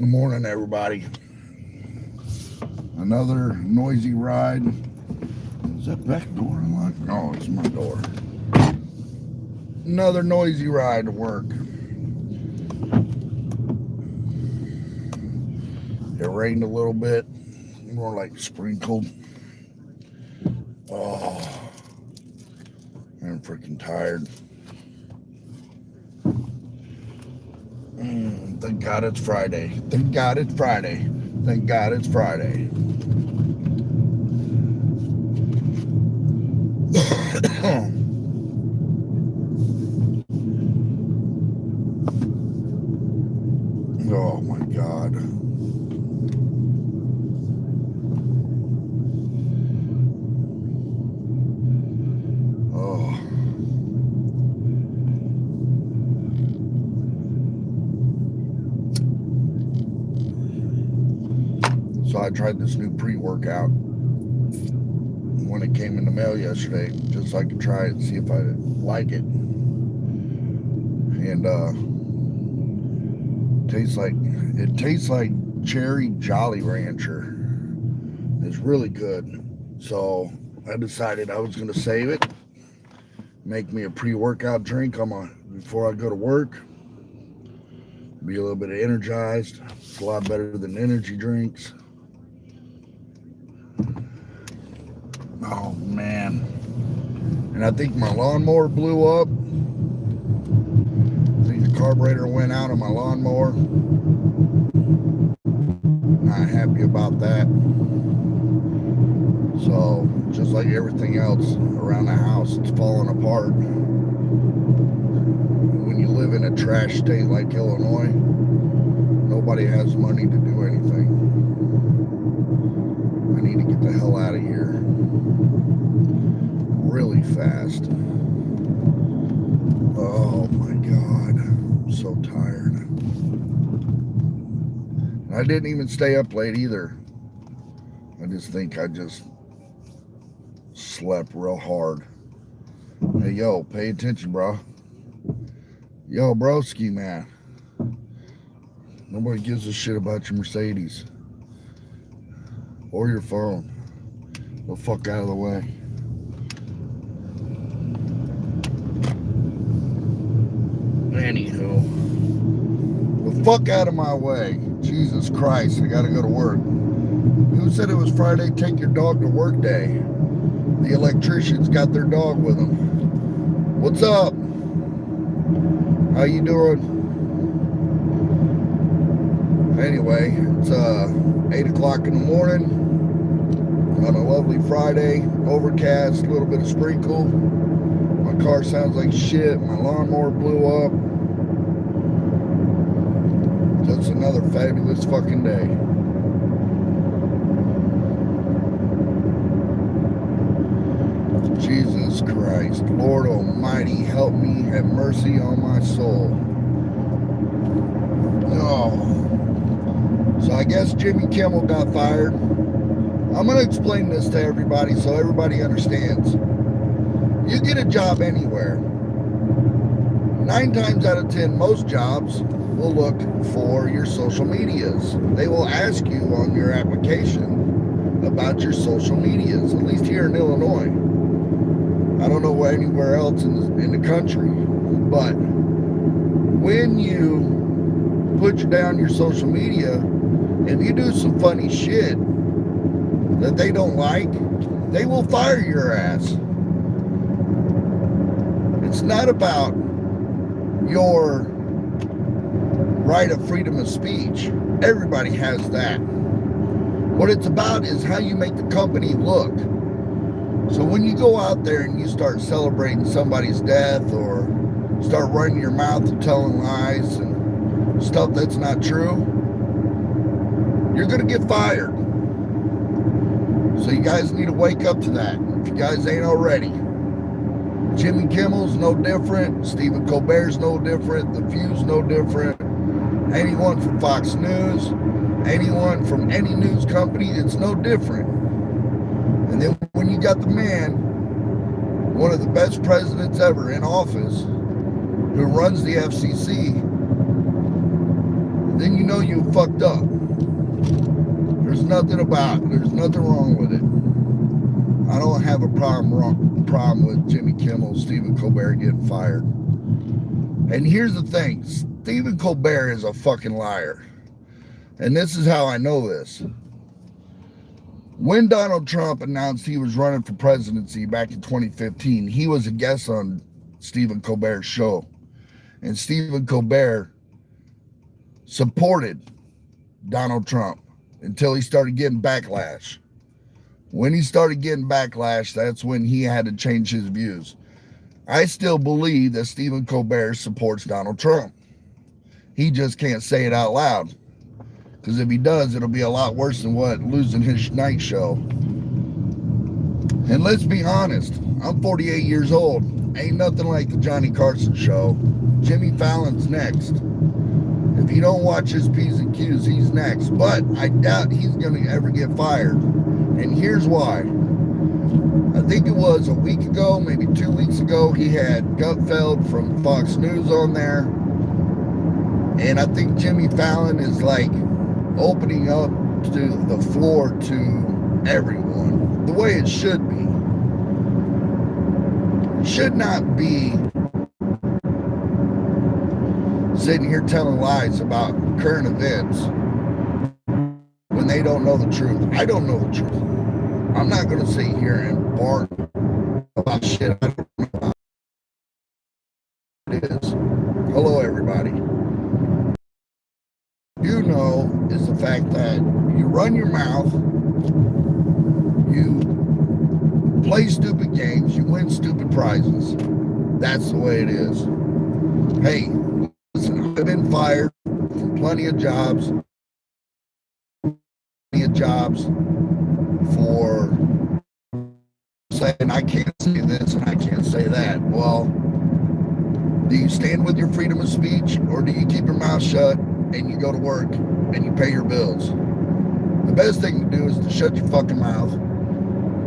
Good morning, everybody. Another noisy ride. Is that back door unlocked? No, it's my door. Another noisy ride to work. It rained a little bit, more like sprinkled. Oh, I'm freaking tired. Thank God it's Friday. Thank God it's Friday. Thank God it's Friday. Oh my God. Oh. So I tried this new pre-workout when it came in the mail yesterday, just so I could try it and see if I like it. And it tastes like cherry Jolly Rancher. It's really good. So I decided I was gonna save it, make me a pre-workout drink before I go to work. Be a little bit energized. It's a lot better than energy drinks. Oh man. And I think my lawnmower blew up. I think the carburetor went out on my lawnmower. Not happy about that. So, just like everything else around the house, it's falling apart. When you live in a trash state like Illinois, nobody has money to do anything. I need to get the hell out of here really fast. Oh my God, I'm so tired. I didn't even stay up late either. I just think I just slept real hard. Hey, yo, pay attention, bro. Yo, broski, man. Nobody gives a shit about your Mercedes or your phone. The fuck out of the way. Anywho, the fuck out of my way. Jesus Christ, I gotta go to work. Who said it was Friday? Take your dog to work day. The electricians got their dog with them. What's up? How you doing? Anyway, it's 8 o'clock in the morning on a lovely Friday. Overcast, a little bit of sprinkle. My car sounds like shit. My lawnmower blew up. Just another fabulous fucking day. Jesus Christ. Lord Almighty, help me, have mercy on my soul. Oh. So I guess Jimmy Kimmel got fired. I'm going to explain this to everybody so everybody understands. You get a job anywhere. 9 times out of 10, most jobs will look for your social medias. They will ask you on your application about your social medias, at least here in Illinois. I don't know anywhere else in the country, but when you put down your social media, if you do some funny shit that they don't like, they will fire your ass. It's not about your right of freedom of speech. Everybody has that. What it's about is how you make the company look. So when you go out there and you start celebrating somebody's death or start running your mouth and telling lies and stuff that's not true, you're going to get fired. So you guys need to wake up to that if you guys ain't already. Jimmy Kimmel's no different. Stephen Colbert's no different. The View's no different. Anyone from Fox News, anyone from any news company, it's no different. And then when you got the man, one of the best presidents ever in office, who runs the FCC, then you know you fucked up. There's nothing wrong with it. I don't have a problem with Jimmy Kimmel, Stephen Colbert getting fired. And here's the thing, Stephen Colbert is a fucking liar. And this is how I know this. When Donald Trump announced he was running for presidency back in 2015, he was a guest on Stephen Colbert's show. And Stephen Colbert supported Donald Trump until he started getting backlash. When he started getting backlash, that's when he had to change his views. I still believe that Stephen Colbert supports Donald Trump. He just can't say it out loud. Because if he does, it'll be a lot worse than what losing his night show. And let's be honest, I'm 48 years old. Ain't nothing like the Johnny Carson show. Jimmy Fallon's next. If you don't watch his P's and Q's, he's next. But I doubt he's going to ever get fired. And here's why. I think it was a week ago, maybe 2 weeks ago, he had Gutfeld from Fox News on there. And I think Jimmy Fallon is like opening up to the floor to everyone the way it should be. It should not be sitting here telling lies about current events when they don't know the truth. I don't know the truth. I'm not going to sit here and bark about shit I don't know about. It is. Hello, everybody. You know is the fact that you run your mouth, you play stupid games, you win stupid prizes. That's the way it is. Hey, listen, I've been fired from plenty of jobs for saying I can't say this and I can't say that. Well, do you stand with your freedom of speech, or do you keep your mouth shut and you go to work and you pay your bills? The best thing to do is to shut your fucking mouth,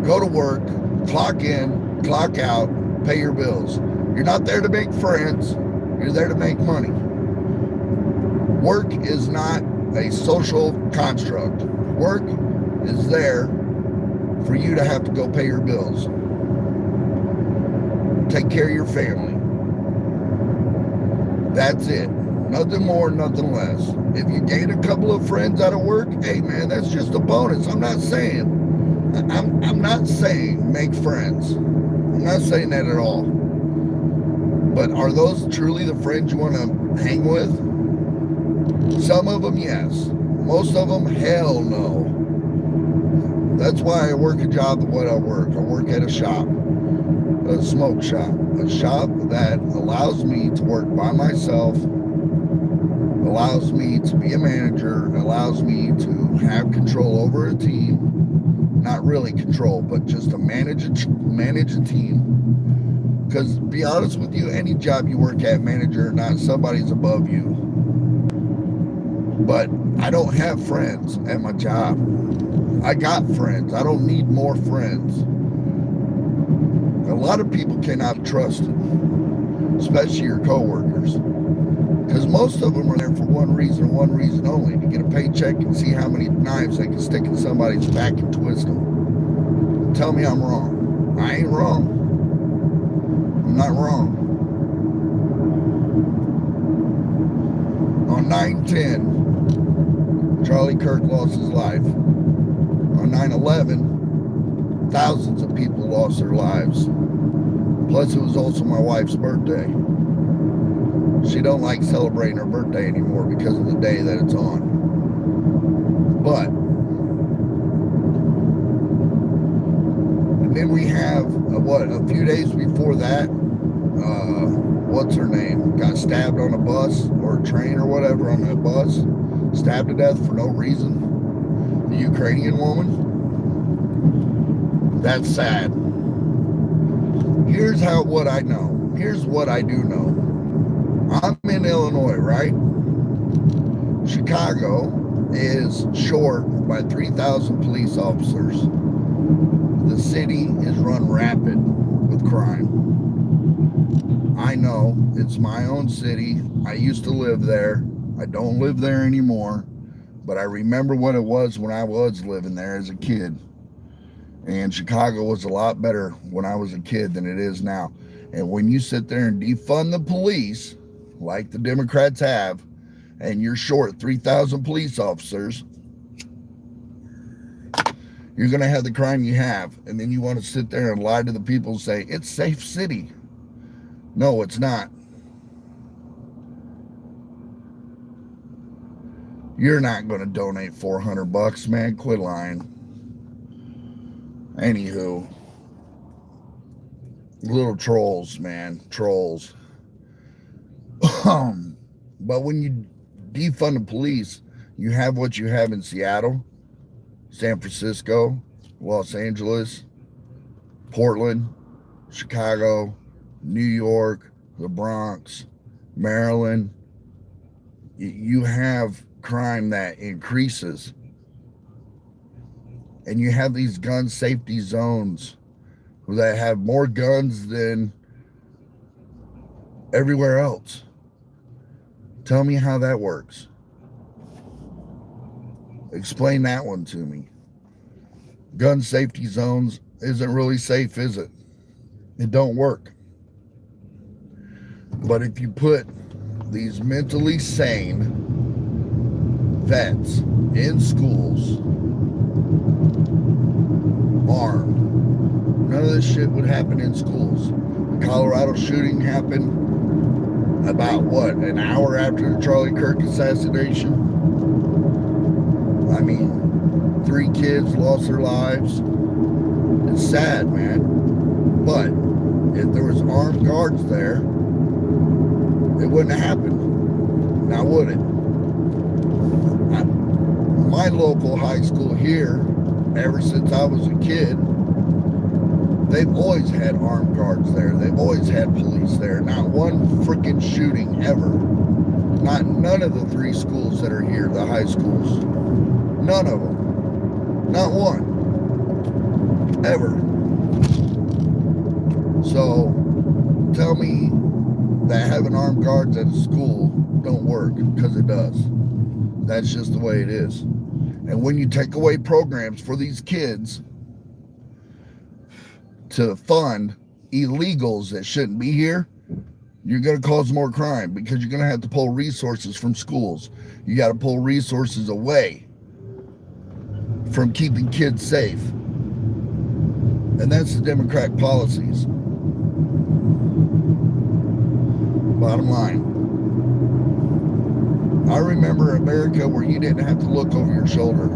go to work, clock in, clock out, pay your bills. You're not there to make friends. You're there to make money. Work is not a social construct. Work is there for you to have to go pay your bills. Take care of your family. That's it. Nothing more, nothing less. If you gain a couple of friends out of work, hey man, that's just a bonus. I'm not saying make friends. I'm not saying that at all. But are those truly the friends you want to hang with? Some of them, yes. Most of them, hell no. That's why I work a job the way I work. I work at a shop, a smoke shop, a shop that allows me to work by myself, allows me to be a manager, allows me to have control over a team. Not really control, but just to manage a team. Because to be honest with you, any job you work at, manager or not, somebody's above you. But I don't have friends at my job. I got friends. I don't need more friends. A lot of people cannot be trusted, especially your coworkers. Because most of them are there for one reason only, to get a paycheck and see how many knives they can stick in somebody's back and twist them. Tell me I'm wrong. I ain't wrong. I'm not wrong. On 9/10, Charlie Kirk lost his life. On 9/11, thousands of people lost their lives. Plus, it was also my wife's birthday. She don't like celebrating her birthday anymore because of the day that it's on. But, and then we have, a few days before that, what's her name? Got stabbed on a bus or a train or whatever on a bus. Stabbed to death for no reason. The Ukrainian woman. That's sad. Here's what I know. Here's what I do know. I'm in Illinois, right? Chicago is short by 3,000 police officers. The city is run rapid with crime. I know, it's my own city. I used to live there. I don't live there anymore, but I remember what it was when I was living there as a kid. And Chicago was a lot better when I was a kid than it is now. And when you sit there and defund the police, like the Democrats have, and you're short 3,000 police officers, you're going to have the crime you have. And then you want to sit there and lie to the people and say, it's safe city. No, it's not. You're not going to donate $400, man. Quit lying. Anywho, little trolls, man. Trolls. But when you defund the police, you have what you have in Seattle, San Francisco, Los Angeles, Portland, Chicago, New York, the Bronx, Maryland. You have crime that increases. And you have these gun safety zones that have more guns than everywhere else. Tell me how that works. Explain that one to me. Gun safety zones isn't really safe, is it? It don't work. But if you put these mentally sane vets in schools, armed, none of this shit would happen in schools. The Colorado shooting happened about what, an hour after the Charlie Kirk assassination? I mean, 3 kids lost their lives. It's sad, man. But if there was armed guards there, it wouldn't have happened. Now would it? My local high school here, ever since I was a kid, they've always had armed guards there. They've always had police there. Not one freaking shooting ever. None of the 3 schools that are here, the high schools. None of them. Not one. Ever. So, tell me that having armed guards at a school don't work, because it does. That's just the way it is. And when you take away programs for these kids to fund illegals that shouldn't be here, you're going to cause more crime, because you're going to have to pull resources from schools. You got to pull resources away from keeping kids safe. And that's the Democrat policies. Bottom line. I remember America where you didn't have to look over your shoulder.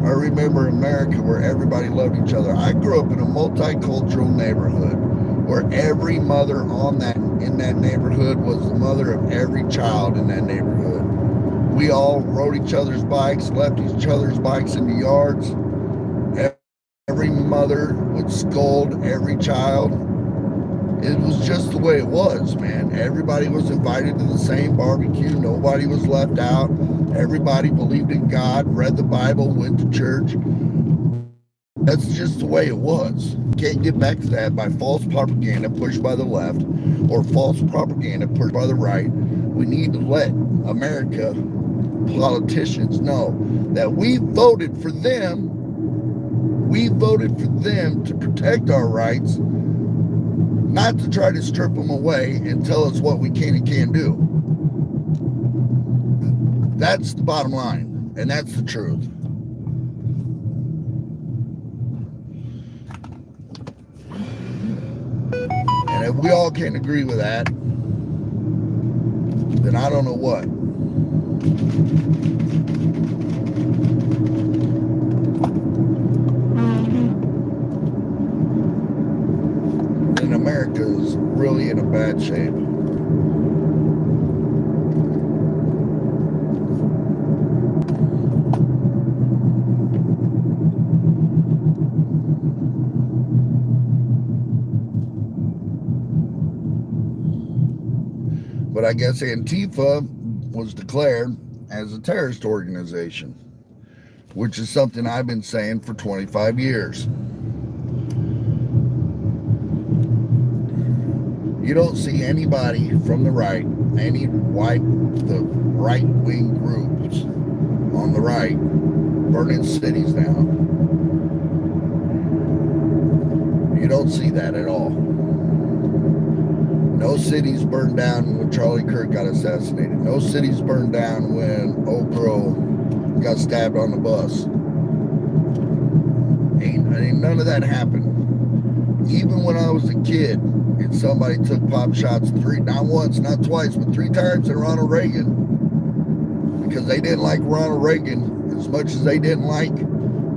I remember America where everybody loved each other. I grew up in a multicultural neighborhood where every mother in that neighborhood was the mother of every child in that neighborhood. We all rode each other's bikes, left each other's bikes in the yards. Every mother would scold every child. It was just the way it was, man. Everybody was invited to the same barbecue. Nobody was left out. Everybody believed in God, read the Bible, went to church. That's just the way it was. Can't get back to that by false propaganda pushed by the left or false propaganda pushed by the right. We need to let America politicians know that we voted for them. We voted for them to protect our rights, not to try to strip them away and tell us what we can and can't do. That's the bottom line, and that's the truth. And if we all can't agree with that, then I don't know what. Then America's really in a bad shape. But I guess Antifa was declared as a terrorist organization, which is something I've been saying for 25 years. You don't see anybody from the right the right-wing groups on the right burning cities down. You don't see that at all. No cities burned down when Charlie Kirk got assassinated. No cities burned down when old girl got stabbed on the bus. Ain't none of that happened. Even when I was a kid and somebody took pop shots not once, not twice, but 3 times at Ronald Reagan because they didn't like Ronald Reagan as much as they didn't like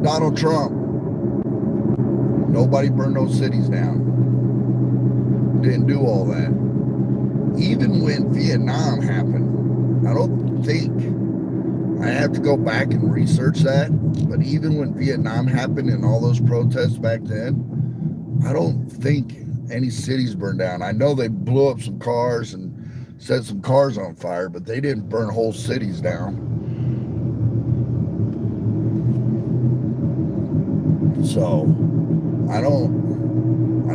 Donald Trump. Nobody burned those cities down. Didn't do all that. Even when Vietnam happened, I don't think, I have to go back and research that, but even when Vietnam happened and all those protests back then, I don't think any cities burned down. I know they blew up some cars and set some cars on fire, but they didn't burn whole cities down. So,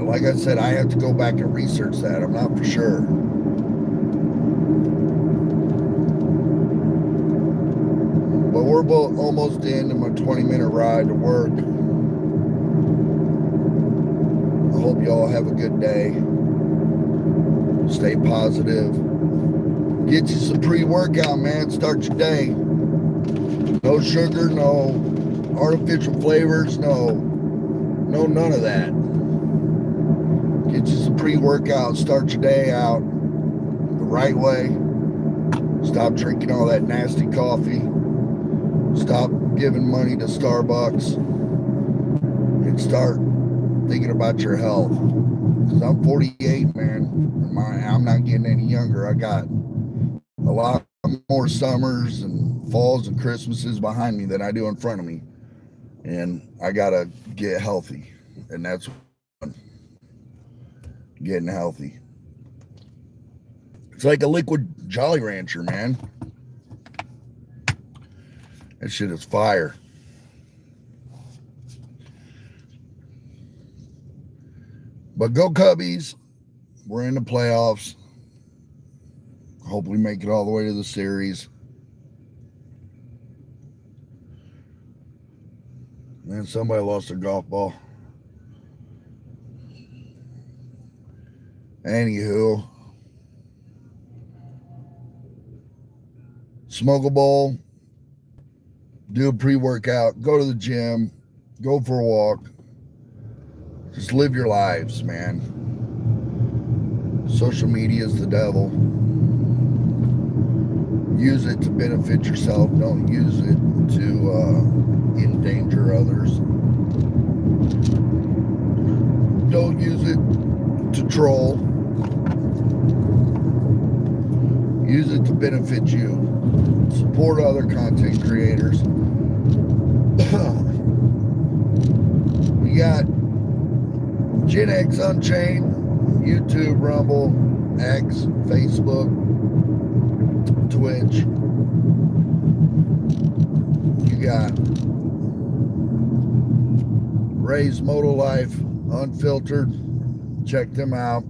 like I said, I have to go back and research that. I'm not for sure. But we're both almost into my 20-minute ride to work. I hope y'all have a good day. Stay positive. Get you some pre-workout, man. Start your day. No sugar, no artificial flavors, no none of that. Get you some pre-workout. Start your day out the right way. Stop drinking all that nasty coffee. Stop giving money to Starbucks. And start thinking about your health. Because I'm 48, man. I'm not getting any younger. I got a lot more summers and falls and Christmases behind me than I do in front of me. And I got to get healthy. And that's getting healthy. It's like a liquid Jolly Rancher, man. That shit is fire. But go Cubbies. We're in the playoffs. Hopefully make it all the way to the series. Man, somebody lost their golf ball. Anywho. Smoke a bowl. Do a pre-workout. Go to the gym. Go for a walk. Just live your lives, man. Social media is the devil. Use it to benefit yourself. Don't use it to endanger others. Don't use it to troll. Use it to benefit you. Support other content creators. We got GenX Unchained, YouTube, Rumble, X, Facebook, Twitch. You got Ray's Moto Life, Unfiltered. Check them out.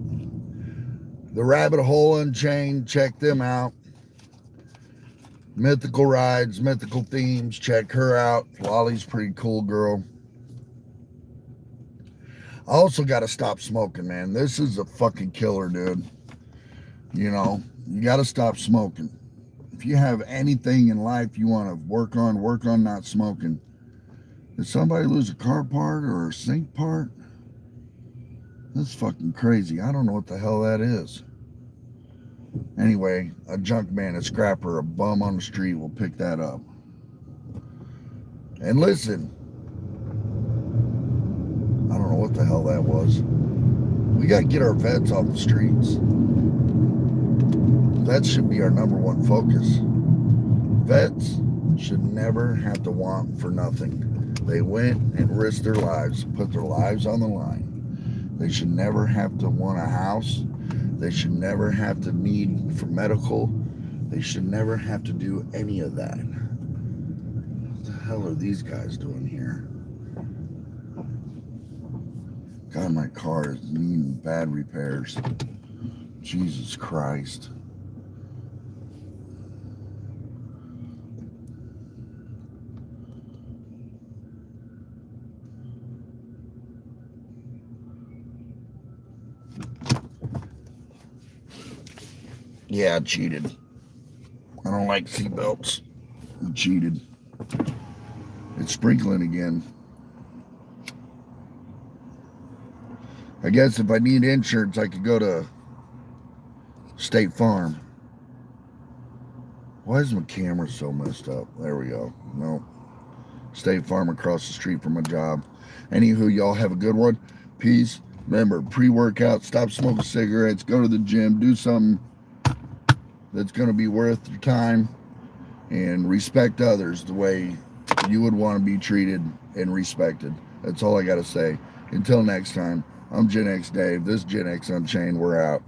The Rabbit Hole Unchained. Check them out. Mythical Rides, Mythical Themes. Check her out. Lolly's pretty cool girl. I also got to stop smoking, man. This is a fucking killer, dude. You know, you got to stop smoking. If you have anything in life you want to work on not smoking. Did somebody lose a car part or a sink part? That's fucking crazy. I don't know what the hell that is. Anyway, a junk man, a scrapper, a bum on the street will pick that up. And listen, I don't know what the hell that was. We got to get our vets off the streets. That should be our number one focus. Vets should never have to want for nothing. They went and risked their lives, put their lives on the line. They should never have to want a house. They should never have to need for medical. They should never have to do any of that. What the hell are these guys doing here? God, my car is needing bad repairs. Jesus Christ. Yeah, I cheated. I don't like seatbelts. I cheated. It's sprinkling again. I guess if I need insurance, I could go to State Farm. Why is my camera so messed up? There we go. No. State Farm across the street from my job. Anywho, y'all have a good one. Peace. Remember, pre-workout, stop smoking cigarettes, go to the gym, do something that's going to be worth your time, and respect others the way you would want to be treated and respected. That's all I got to say. Until next time, I'm GenX Dave. This is GenX Unchained. We're out.